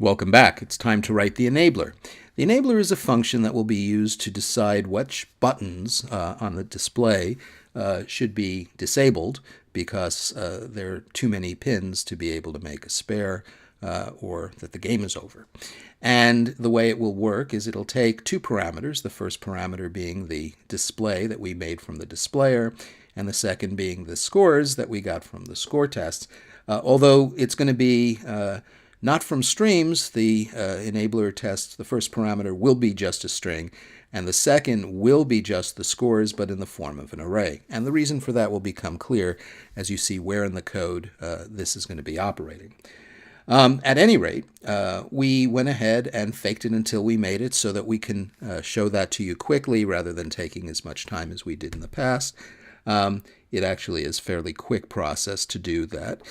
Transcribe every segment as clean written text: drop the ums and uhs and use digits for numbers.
Welcome back. It's time to write the enabler. The enabler is a function that will be used to decide which buttons on the display should be disabled because there are too many pins to be able to make a spare or that the game is over. And the way it will work is it'll take two parameters, the first parameter being the display that we made from the displayer, and the second being the scores that we got from the score tests. Although it's going to be not from streams, the enabler test, the first parameter will be just a string, and the second will be just the scores, but in the form of an array. And the reason for that will become clear as you see where in the code this is going to be operating. At any rate, we went ahead and faked it until we made it so that we can show that to you quickly rather than taking as much time as we did in the past. It actually is a fairly quick process to do that.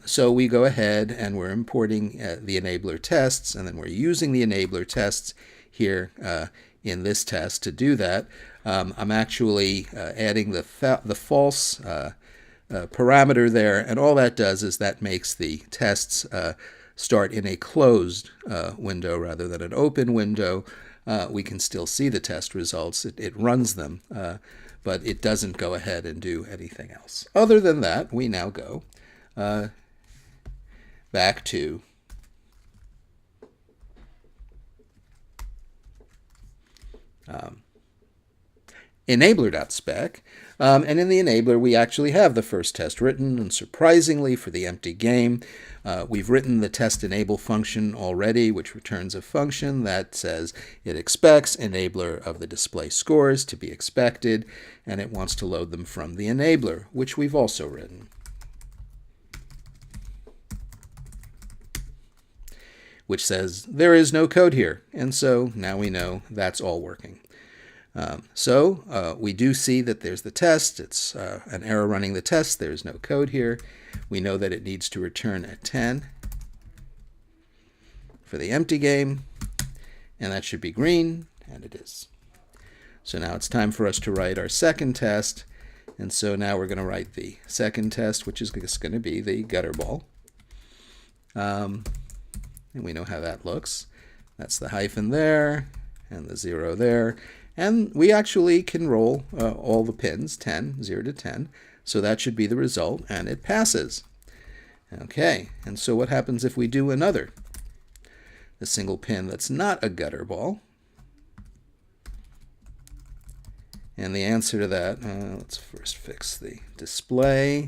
So we go ahead and we're importing the enabler tests, and then we're using the enabler tests here in this test to do that. I'm actually adding the false parameter there, and all that does is that makes the tests start in a closed window rather than an open window. We can still see the test results. It runs them. But it doesn't go ahead and do anything else. Other than that, we now go back to enabler.spec. And in the enabler, we actually have the first test written, and surprisingly, for the empty game, we've written the test enable function already, which returns a function that says it expects enabler of the display scores to be expected, and it wants to load them from the enabler, which we've also written. Which says there is no code here, and so now we know that's all working. We do see that there's the test. It's an error running the test. There's no code here. We know that it needs to return a 10 for the empty game, and that should be green, and it is. So now it's time for us to write our second test, and so now we're going to write the second test, which is just going to be the gutter ball. And we know how that looks. That's the hyphen there, and the 0 there. And we actually can roll all the pins, 10, 0 to 10. So that should be the result, and it passes. Okay, and so what happens if we do a single pin that's not a gutter ball? And the answer to that, let's first fix the display.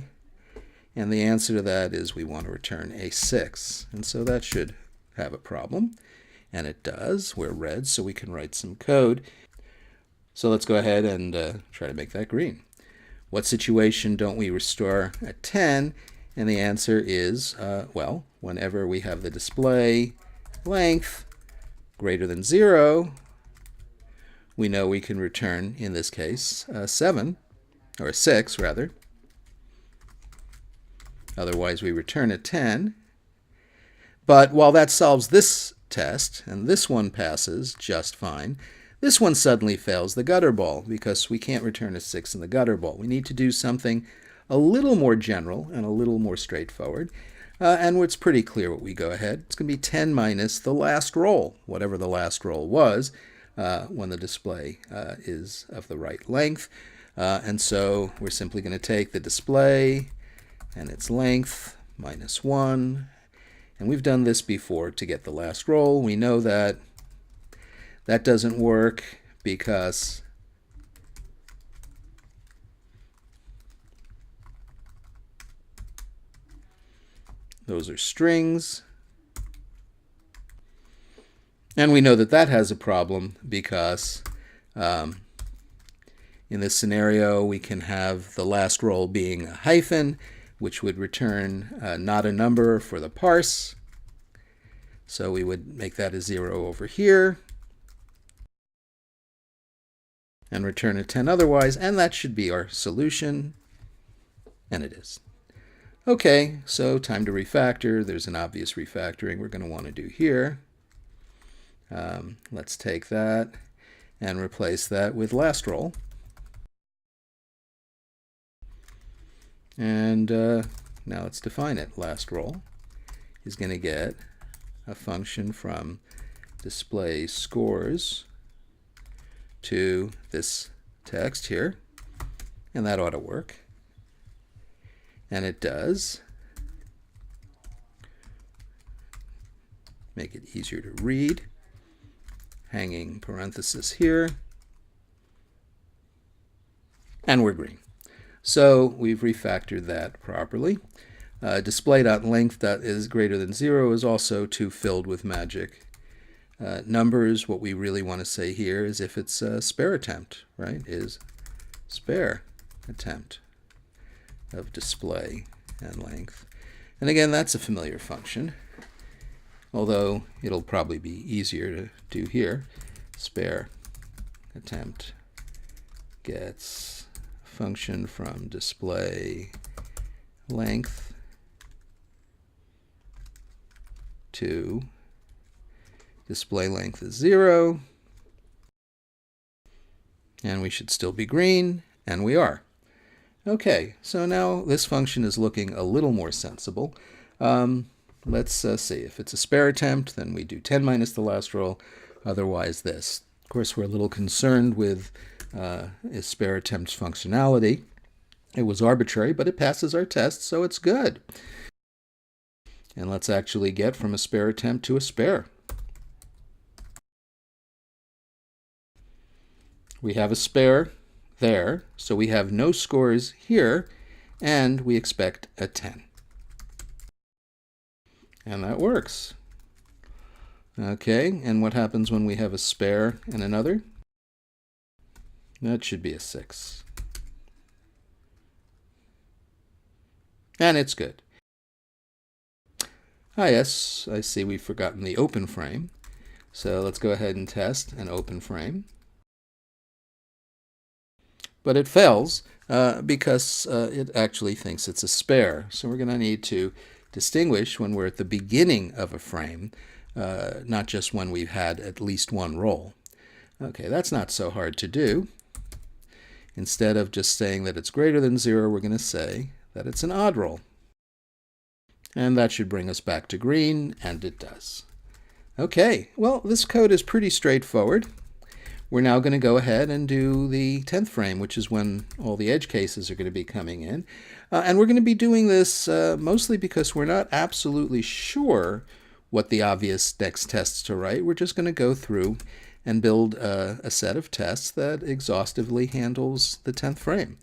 And the answer to that is we want to return a 6. And so that should have a problem. And it does. We're red, so we can write some code. So let's go ahead and try to make that green. What situation don't we restore a 10? And the answer is, well, whenever we have the display length greater than 0, we know we can return, in this case, 7, or 6 rather. Otherwise, we return a 10. But while that solves this test, and this one passes just fine, this one suddenly fails the gutter ball because we can't return a 6 in the gutter ball. We need to do something a little more general and a little more straightforward. And it's pretty clear what we go ahead. It's going to be 10 minus the last roll, whatever the last roll was, when the display is of the right length. And so we're simply going to take the display and its length minus 1. And we've done this before to get the last roll. We know that that doesn't work because those are strings. And we know that that has a problem because in this scenario we can have the last roll being a hyphen, which would return not a number for the parse. So we would make that a 0 over here and return a 10 otherwise, and that should be our solution, and it is. Okay, so time to refactor. There's an obvious refactoring we're going to want to do here. Let's take that and replace that with last roll. And now let's define it. Last roll is going to get a function from display scores to this text here, and that ought to work. And it does. Make it easier to read. Hanging parenthesis here. And we're green. So we've refactored that properly. Display.length that is greater than 0 is also too filled with magic numbers. What we really want to say here is if it's a spare attempt, right? Is spare attempt of display and length. And again, that's a familiar function, although it'll probably be easier to do here. Spare attempt gets a function from display length to display length is 0, and we should still be green, and we are. Okay, so now this function is looking a little more sensible. Let's see. If it's a spare attempt, then we do 10 minus the last roll, otherwise this. Of course, we're a little concerned with spare attempt's functionality. It was arbitrary, but it passes our test, so it's good. And let's actually get from a spare attempt to a spare. We have a spare there, so we have no scores here, and we expect a 10. And that works. Okay, and what happens when we have a spare and another? That should be a 6. And it's good. Ah, yes, I see we've forgotten the open frame. So let's go ahead and test an open frame. But it fails because it actually thinks it's a spare. So we're going to need to distinguish when we're at the beginning of a frame, not just when we've had at least one roll. Okay, that's not so hard to do. Instead of just saying that it's greater than 0, we're going to say that it's an odd roll. And that should bring us back to green, and it does. Okay, well, this code is pretty straightforward. We're now going to go ahead and do the 10th frame, which is when all the edge cases are going to be coming in. And we're going to be doing this mostly because we're not absolutely sure what the obvious next tests to write. We're just going to go through and build a set of tests that exhaustively handles the 10th frame.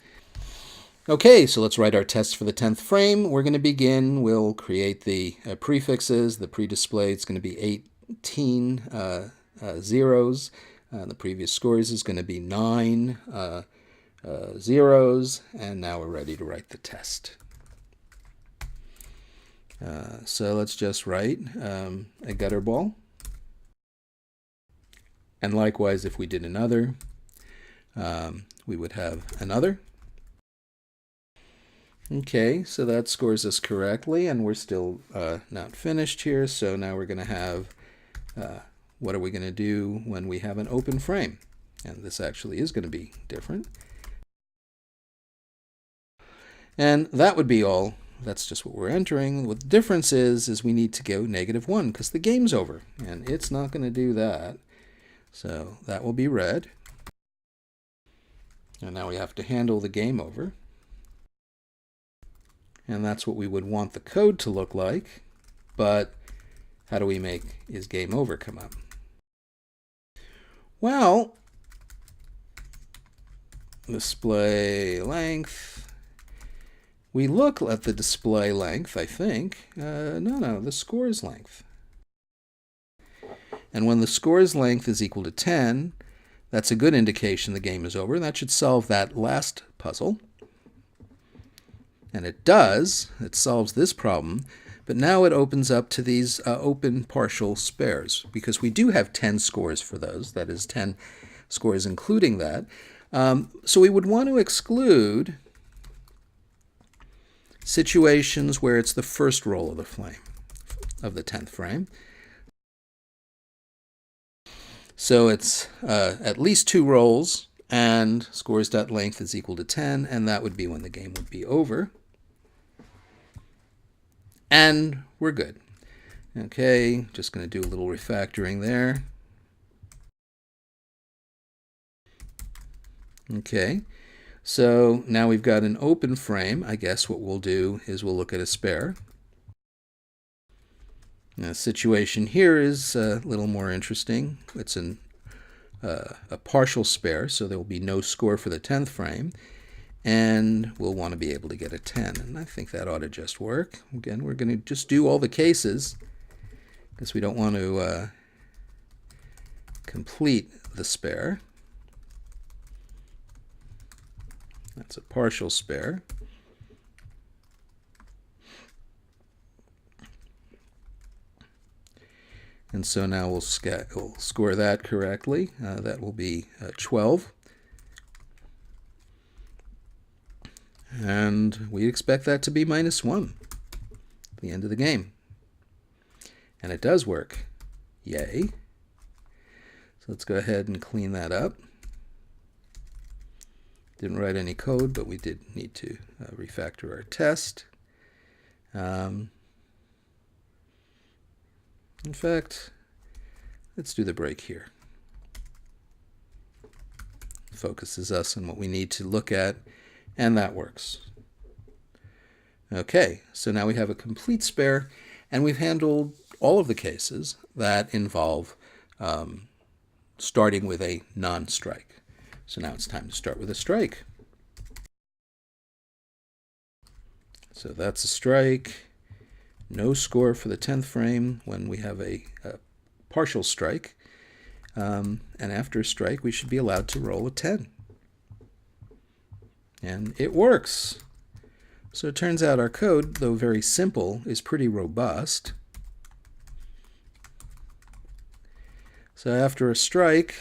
Okay, so let's write our tests for the 10th frame. We're going to begin. We'll create the prefixes. The pre-display is going to be 18 zeros. The previous scores is going to be 9 zeros, and now we're ready to write the test. So let's just write a gutter ball. And likewise, if we did another, we would have another. Okay, so that scores us correctly, and we're still not finished here, so now we're going to have what are we going to do when we have an open frame? And this actually is going to be different. And that would be all. That's just what we're entering. What the difference is we need to go -1 because the game's over, and it's not going to do that. So that will be red. And now we have to handle the game over. And that's what we would want the code to look like. But how do we make is game over come up? Well, display length. We look at the display length, I think. No, the scores length. And when the scores length is equal to 10, that's a good indication the game is over. That should solve that last puzzle. And it does. It solves this problem. But now it opens up to these open partial spares, because we do have 10 scores for those. That is 10 scores including that. So we would want to exclude situations where it's the first roll of the flame, of the 10th frame. So it's at least 2 rolls, and scores.length is equal to 10, and that would be when the game would be over. And we're good. Okay, just going to do a little refactoring there. Okay, so now we've got an open frame. I guess what we'll do is we'll look at a spare. Now, the situation here is a little more interesting. It's a partial spare, so there will be no score for the 10th frame. And we'll want to be able to get a 10. And I think that ought to just work. Again, we're going to just do all the cases because we don't want to complete the spare. That's a partial spare. And so now we'll score that correctly. That will be 12. And we expect that to be -1 at the end of the game. And it does work. Yay. So let's go ahead and clean that up. Didn't write any code, but we did need to refactor our test. In fact, let's do the break here. Focuses us on what we need to look at, and that works. Okay, so now we have a complete spare, and we've handled all of the cases that involve starting with a non-strike. So now it's time to start with a strike. So that's a strike. No score for the 10th frame when we have a partial strike. And after a strike, we should be allowed to roll a 10. And it works. So it turns out our code, though very simple, is pretty robust. So after a strike,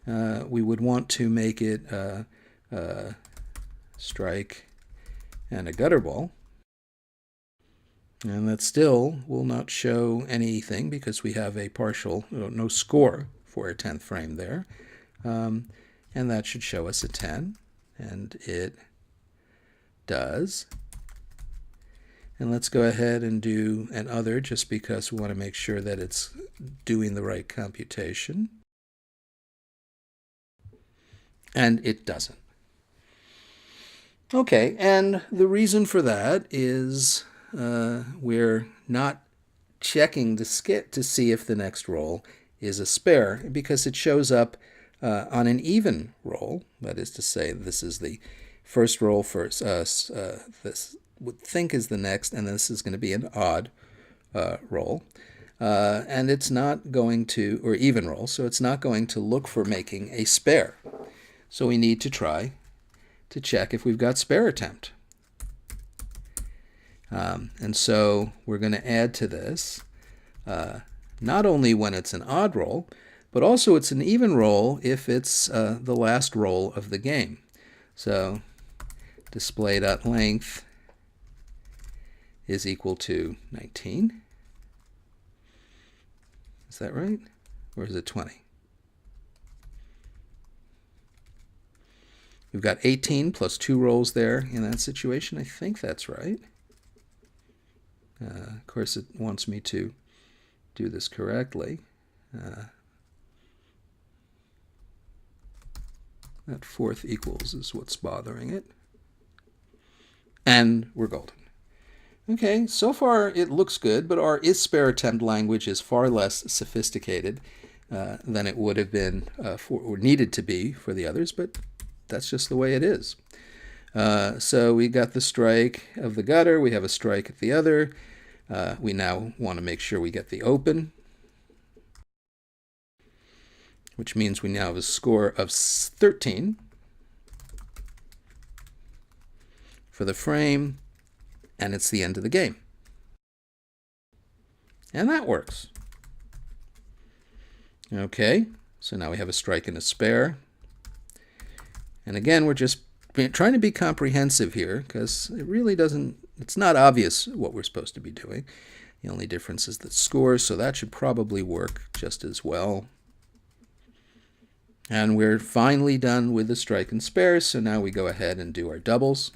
we would want to make it strike and a gutter ball. And that still will not show anything because we have a partial, no score for a 10th frame there. And that should show us a 10. And it does. And let's go ahead and do an other just because we want to make sure that it's doing the right computation. And it doesn't. Okay, and the reason for that is we're not checking to see if the next roll is a spare because it shows up on an even roll. That is to say, this is the first roll for this would think is the next, and this is going to be an odd roll. And it's not going to, or even roll, so it's not going to look for making a spare. So we need to try to check if we've got spare attempt. And so we're going to add to this not only when it's an odd roll, but also it's an even roll if it's the last roll of the game. So display.length is equal to 19. Is that right? Or is it 20? We've got 18 plus 2 rolls there in that situation. I think that's right. Of course, it wants me to do this correctly. That fourth equals is what's bothering it. And we're golden. Okay, so far it looks good, but our is-spare-attempt language is far less sophisticated than it would have been or needed to be for the others, but that's just the way it is. So we got the strike of the gutter. We have a strike at the other. We now want to make sure we get the open, which means we now have a score of 13 for the frame, and it's the end of the game. And that works. Okay, so now we have a strike and a spare. And again, we're just trying to be comprehensive here because it really doesn't, it's not obvious what we're supposed to be doing. The only difference is the score, so that should probably work just as well. And we're finally done with the strike and spares, so now we go ahead and do our doubles.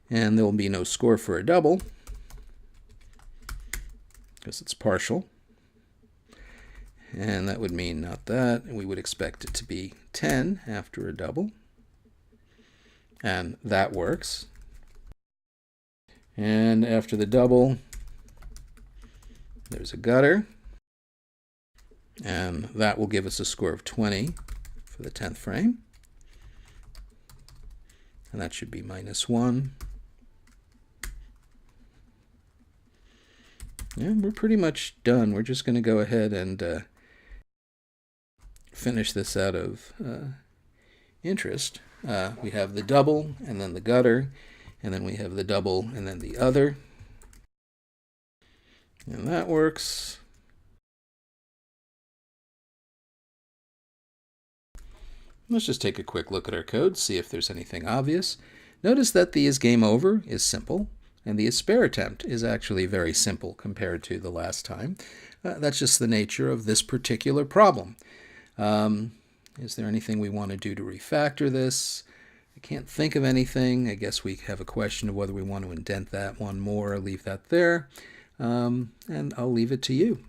And there will be no score for a double. because it's partial. And that would mean not that. We would expect it to be 10 after a double. And that works. And after the double, there's a gutter. And that will give us a score of 20 for the 10th frame. And that should be -1. And we're pretty much done. We're just going to go ahead and finish this out of interest. We have the double and then the gutter, and then we have the double and then the other. And that works. Let's just take a quick look at our code, see if there's anything obvious. Notice that the is game over is simple, and the is spare attempt is actually very simple compared to the last time. That's just the nature of this particular problem. Is there anything we want to do to refactor this? I can't think of anything. I guess we have a question of whether we want to indent that one more or leave that there. And I'll leave it to you.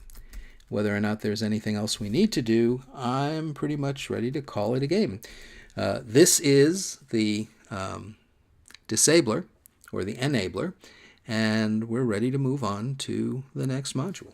Whether or not there's anything else we need to do, I'm pretty much ready to call it a game. This is the disabler, or the enabler, and we're ready to move on to the next module.